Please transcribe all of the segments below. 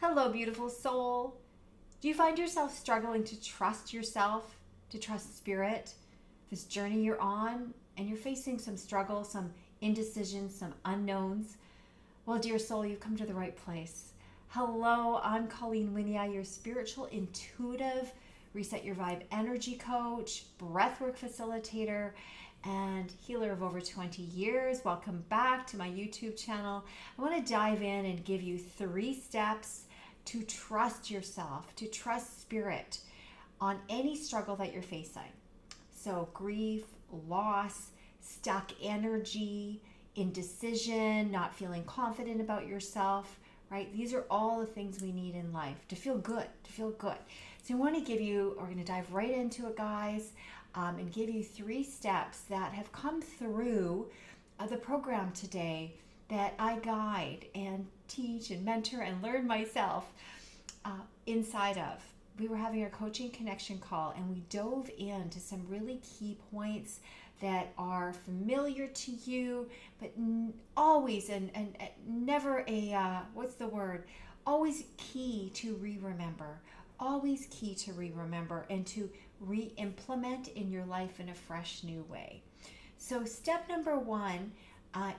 Hello, beautiful soul. Do you find yourself struggling to trust yourself, to trust spirit, this journey you're on, and you're facing some struggle, some indecision, some unknowns? Well, dear soul, you've come to the right place. Hello, I'm Colleen, Wynia, your spiritual intuitive, reset your vibe energy coach, breathwork facilitator, and healer of over 20 years. Welcome back to my YouTube channel. I want to dive in and give you 3 steps to trust yourself, to trust spirit on any struggle that you're facing. So grief, loss, stuck energy, indecision, not feeling confident about yourself, right? These are all the things we need in life to feel good, So I want to give you, we're going to dive right into it, guys, and give you 3 steps that have come through the program today that I guide and teach and mentor and learn myself inside of. We were having a coaching connection call and we dove into some really key points that are familiar to you, but always and never always key to remember. Always key to remember and to re-implement in your life in a fresh new way. So step number 1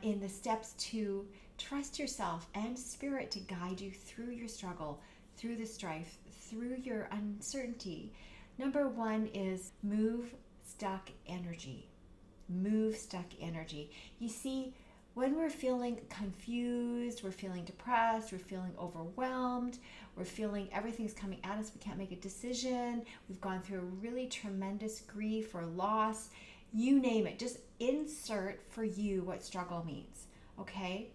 in the steps to trust yourself and spirit to guide you through your struggle, through the strife, through your uncertainty. Number 1 is move stuck energy. Move stuck energy. You see, when we're feeling confused, we're feeling depressed, we're feeling overwhelmed, we're feeling everything's coming at us, we can't make a decision, we've gone through a really tremendous grief or loss, you name it, just insert for you what struggle means, okay?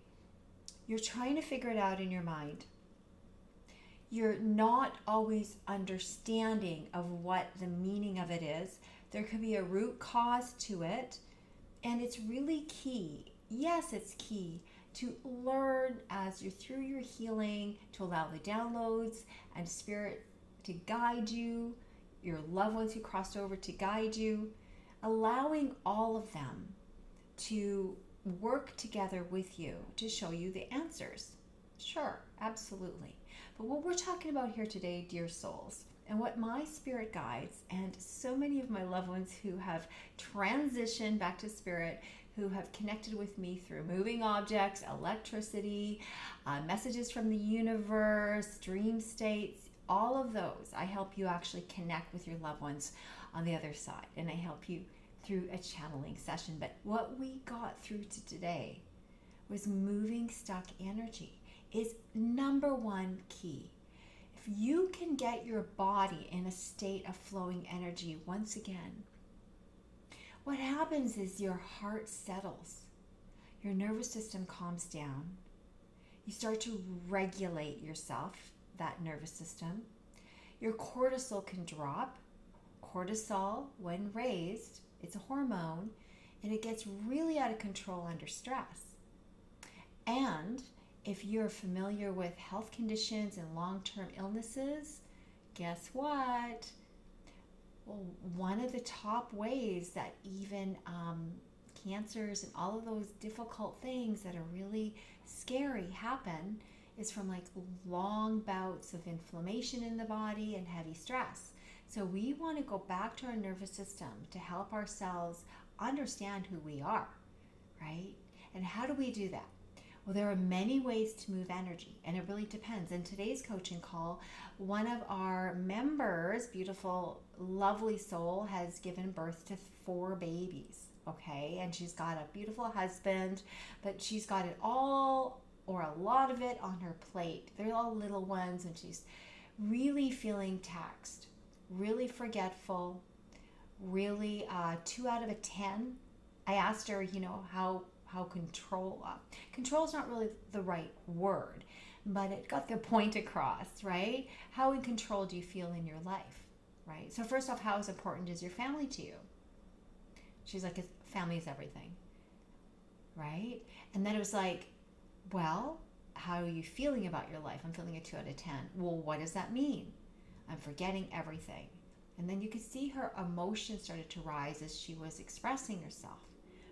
You're trying to figure it out in your mind. You're not always understanding of what the meaning of it is. There could be a root cause to it, and it's really key. Yes, it's key to learn as you're through your healing to allow the downloads and spirit to guide you, your loved ones who crossed over to guide you, allowing all of them to work together with you to show you the answers. Sure, absolutely. But what we're talking about here today, dear souls, and what my spirit guides and so many of my loved ones who have transitioned back to spirit, who have connected with me through moving objects, electricity, messages from the universe, dream states, all of those, I help you actually connect with your loved ones on the other side, and I help you through a channeling session. But what we got through to today was moving stuck energy is number 1 key. If you can get your body in a state of flowing energy once again, what happens is your heart settles, your nervous system calms down, you start to regulate yourself, that nervous system, your cortisol can drop. Cortisol, when raised, it's a hormone, and it gets really out of control under stress. And if you're familiar with health conditions and long-term illnesses, guess what? Well, one of the top ways that even cancers and all of those difficult things that are really scary happen is from like long bouts of inflammation in the body and heavy stress. So we want to go back to our nervous system to help ourselves understand who we are, right? And how do we do that? Well, there are many ways to move energy, and it really depends. In today's coaching call, one of our members, beautiful, lovely soul, has given birth to 4 babies, okay? And she's got a beautiful husband, but she's got it all, or a lot of it, on her plate. They're all little ones, and she's really feeling taxed, really forgetful, really 2 out of 10. I asked her, how control is not really the right word, but it got the point across, right? How in control do you feel in your life, right? So first off, how important is your family to you? She's like, family is everything, right? And then it was like, well, how are you feeling about your life? I'm feeling a 2 out of 10. Well, what does that mean? I'm forgetting everything. And then you could see her emotions started to rise as she was expressing herself.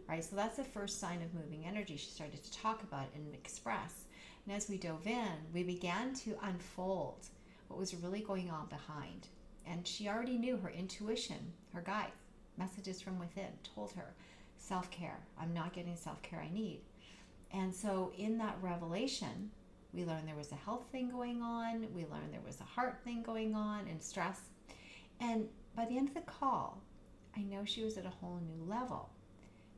Right? So that's the first sign of moving energy. She started to talk about it and express. And as we dove in, we began to unfold what was really going on behind. And she already knew. Her intuition, her guide, messages from within told her, self-care. I'm not getting self-care I need. And so in that revelation, we learned there was a health thing going on. We learned there was a heart thing going on and stress. And by the end of the call, I know she was at a whole new level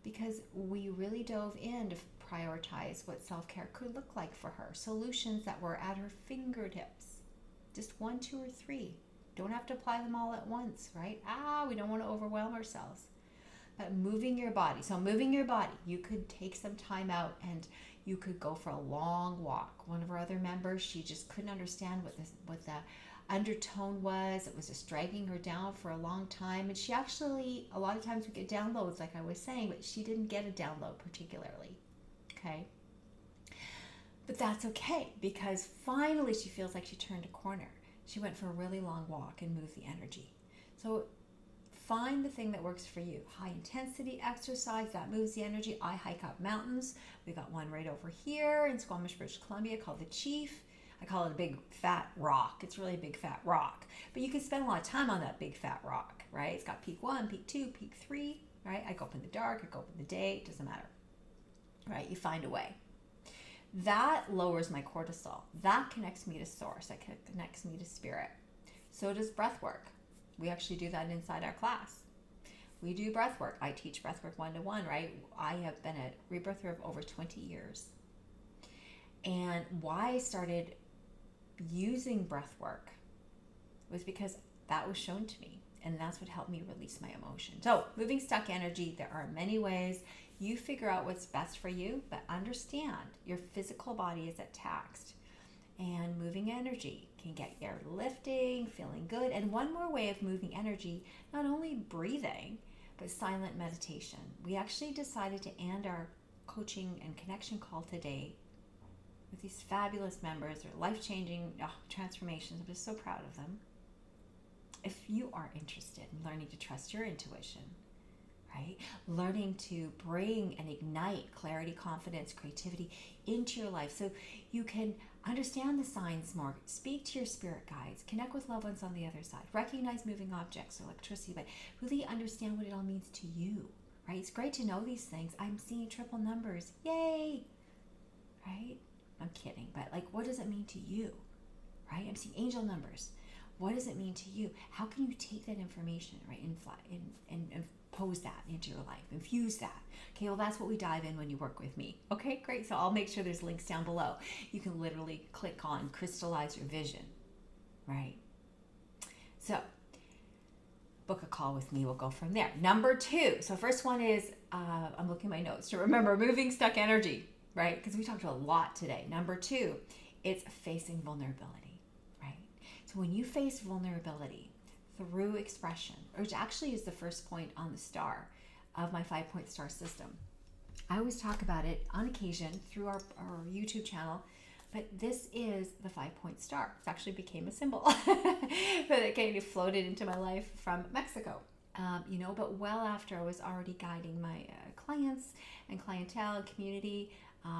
because we really dove in to prioritize what self-care could look like for her. Solutions that were at her fingertips. Just 1, 2, or 3. Don't have to apply them all at once, right? We don't want to overwhelm ourselves. But moving your body. So moving your body, you could take some time out and you could go for a long walk. One of our other members, she just couldn't understand what the undertone was. It was just dragging her down for a long time. And she actually, a lot of times we get downloads, like I was saying, but she didn't get a download particularly. Okay. But that's okay, because finally she feels like she turned a corner. She went for a really long walk and moved the energy. So find the thing that works for you. High intensity exercise that moves the energy. I hike up mountains. We got one right over here in Squamish, British Columbia called the Chief. I call it a big fat rock. It's really a big fat rock. But you can spend a lot of time on that big fat rock, right? It's got peak 1, peak 2, peak 3, right? I go up in the dark, I go up in the day, it doesn't matter, right? You find a way. That lowers my cortisol. That connects me to source. That connects me to spirit. So does breathwork. We actually do that inside our class. We do breathwork. I teach breathwork 1-to-1, right? I have been a rebirther of over 20 years. And why I started using breathwork was because that was shown to me. And that's what helped me release my emotion. So moving stuck energy, there are many ways. You figure out what's best for you, but understand your physical body is taxed. And moving energy can get you lifting, feeling good. And one more way of moving energy, not only breathing, but silent meditation. We actually decided to end our coaching and connection call today with these fabulous members. They're life-changing transformations. I'm just so proud of them. If you are interested in learning to trust your intuition, right? Learning to bring and ignite clarity, confidence, creativity into your life so you can understand the signs more, speak to your spirit guides, connect with loved ones on the other side, recognize moving objects, electricity, but really understand what it all means to you, right? It's great to know these things. I'm seeing triple numbers. Yay! Right? I'm kidding, but like, what does it mean to you, right? I'm seeing angel numbers. What does it mean to you? How can you take that information, right, and pose that into your life, infuse that? Okay, well, that's what we dive in when you work with me. Okay, great. So I'll make sure there's links down below. You can literally click on crystallize your vision, right? So book a call with me. We'll go from there. Number 2. So first one is, I'm looking at my notes to remember moving stuck energy, right? Because we talked a lot today. Number 2, it's facing vulnerability, right? So when you face vulnerability through expression, which actually is the first point on the star of my 5-point star system. I always talk about it on occasion through our YouTube channel, but this is the 5-point star. It actually became a symbol, but it kind of floated into my life from Mexico. But well after I was already guiding my clients and clientele and community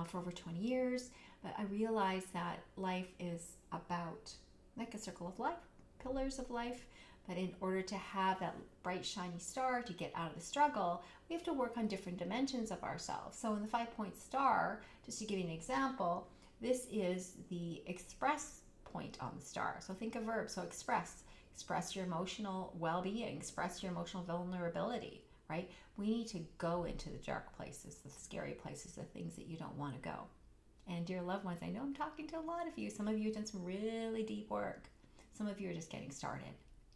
for over 20 years, but I realized that life is about like a circle of life, pillars of life. But in order to have that bright, shiny star to get out of the struggle, we have to work on different dimensions of ourselves. So in the 5-point star, just to give you an example, this is the express point on the star. So think of verbs. So express your emotional well-being, express your emotional vulnerability, right? We need to go into the dark places, the scary places, the things that you don't want to go. And dear loved ones, I know I'm talking to a lot of you. Some of you have done some really deep work. Some of you are just getting started.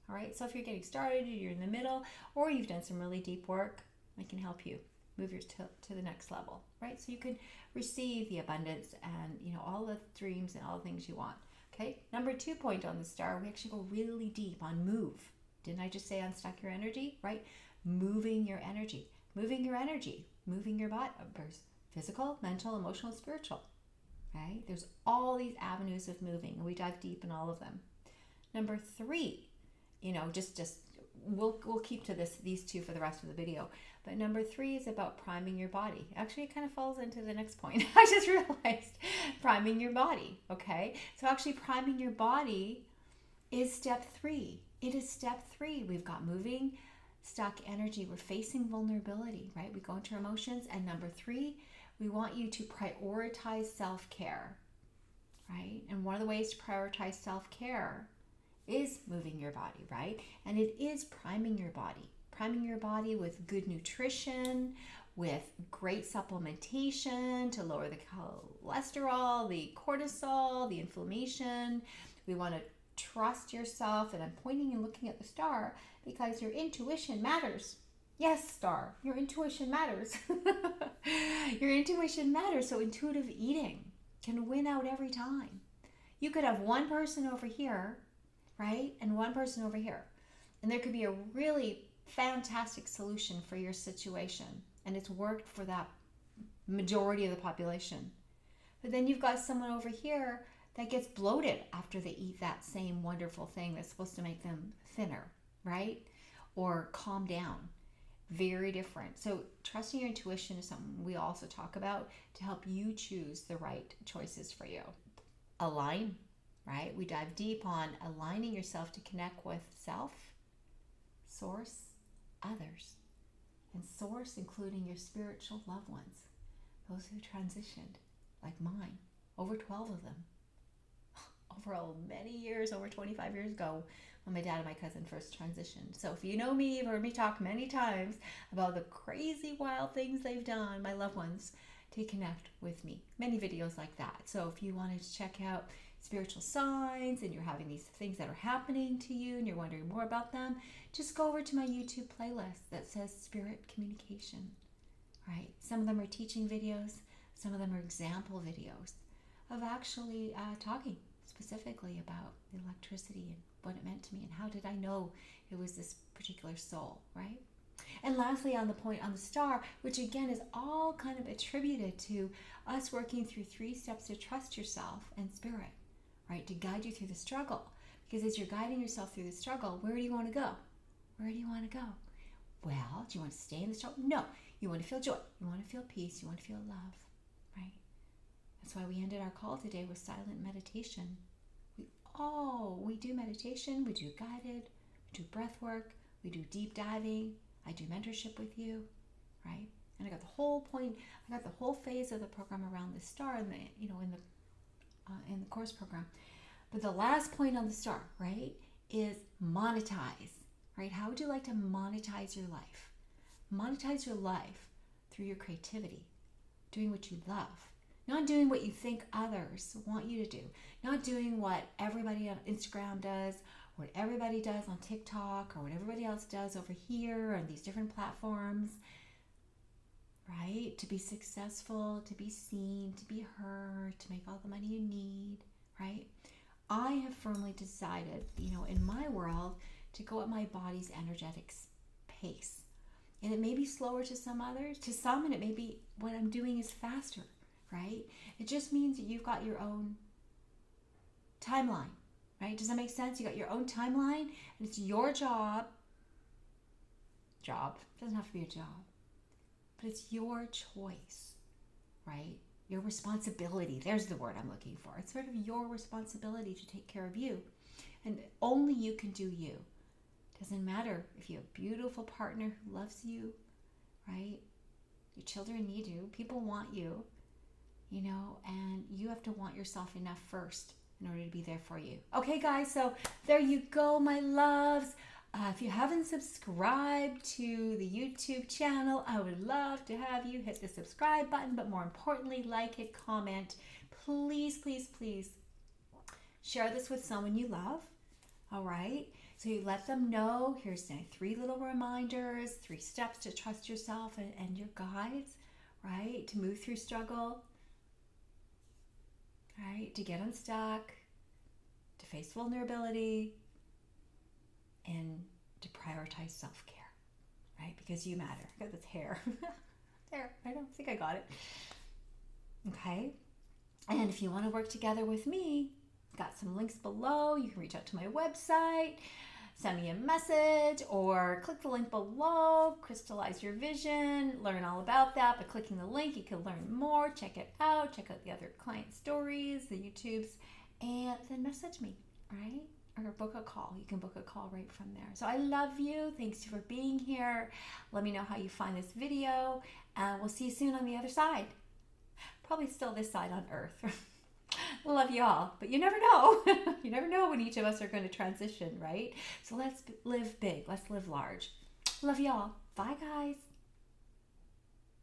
All right, so if you're getting started, you're in the middle, or you've done some really deep work, I can help you move yours to the next level, right? So you can receive the abundance and, all the dreams and all the things you want, okay? Number 2 point on the star, we actually go really deep on move. Didn't I just say unstuck your energy, right? Moving your energy, moving your body, physical, mental, emotional, spiritual, right? There's all these avenues of moving, and we dive deep in all of them. Number 3, just we'll keep to these two for the rest of the video. But number 3 is about priming your body. Actually, it kind of falls into the next point. I just realized priming your body. Okay, so actually priming your body is step 3. It is step 3. We've got moving stuck energy. We're facing vulnerability, right? We go into our emotions. And number 3, we want you to prioritize self-care, right? And one of the ways to prioritize self-care is moving your body, right? And it is priming your body with good nutrition, with great supplementation to lower the cholesterol, the cortisol, the inflammation. We want to trust yourself, and I'm pointing and looking at the star because your intuition matters. Yes, star, your intuition matters. Your intuition matters. So intuitive eating can win out every time. You could have one person over here, right, and one person over here, and there could be a really fantastic solution for your situation, and it's worked for that majority of the population. But then you've got someone over here that gets bloated after they eat that same wonderful thing that's supposed to make them thinner, right? Or calm down. Very different. So trusting your intuition is something we also talk about to help you choose the right choices for you. Align, right? We dive deep on aligning yourself to connect with self, source, others, and source including your spiritual loved ones, those who transitioned, like mine, over 12 of them, over many years, over 25 years ago, when my dad and my cousin first transitioned. So if you know me, you've heard me talk many times about the crazy wild things they've done, my loved ones, to connect with me. Many videos like that. So if you wanted to check out spiritual signs and you're having these things that are happening to you and you're wondering more about them, just go over to my YouTube playlist that says Spirit Communication, right? Some of them are teaching videos, some of them are example videos of actually talking specifically about the electricity and what it meant to me and how did I know it was this particular soul, right? And lastly, on the point on the star, which again is all kind of attributed to us working through 3 steps to trust yourself and spirit, right? To guide you through the struggle. Because as you're guiding yourself through the struggle, where do you want to go? Where do you want to go? Well, do you want to stay in the struggle? No. You want to feel joy. You want to feel peace. You want to feel love, right? That's why we ended our call today with silent meditation. We do meditation, we do guided, we do breath work, we do deep diving, I do mentorship with you, right? And I got the whole phase of the program around the star in the course program. But the last point on the star, right, is monetize, right? How would you like to monetize your life? Monetize your life through your creativity, doing what you love. Not doing what you think others want you to do. Not doing what everybody on Instagram does, what everybody does on TikTok, or what everybody else does over here on these different platforms, right? To be successful, to be seen, to be heard, to make all the money you need, right? I have firmly decided, in my world, to go at my body's energetic pace. And it may be slower to some others, and it may be what I'm doing is faster. Right? It just means that you've got your own timeline, right? Does that make sense? You got your own timeline, and it's your job. It doesn't have to be a job, but it's your choice, right? Your responsibility. There's the word I'm looking for. It's sort of your responsibility to take care of you, and only you can do you. Doesn't matter if you have a beautiful partner who loves you, right? Your children need you. People want you. And you have to want yourself enough first in order to be there for you. Okay, guys, so there you go, my loves. If you haven't subscribed to the YouTube channel, I would love to have you hit the subscribe button, but more importantly, like it, comment. Please, please, please share this with someone you love, all right? So you let them know, here's 3 little reminders, 3 steps to trust yourself and your guides, right? To move through struggle. Right? To get unstuck, to face vulnerability, and to prioritize self-care, right? Because you matter. I got this hair. There, I don't think I got it. Okay? And if you want to work together with me, got some links below. You can reach out to my website. send me a message or click the link below, crystallize your vision, learn all about that. By clicking the link, you can learn more, check it out, check out the other client stories, the YouTubes, and then message me, right? Or book a call. You can book a call right from there. So I love you. Thanks for being here. Let me know how you find this video, and we'll see you soon on the other side. Probably still this side on Earth. Love you all, but you never know. You never know when each of us are going to transition, right? So let's live big. Let's live large. Love you all. Bye, guys.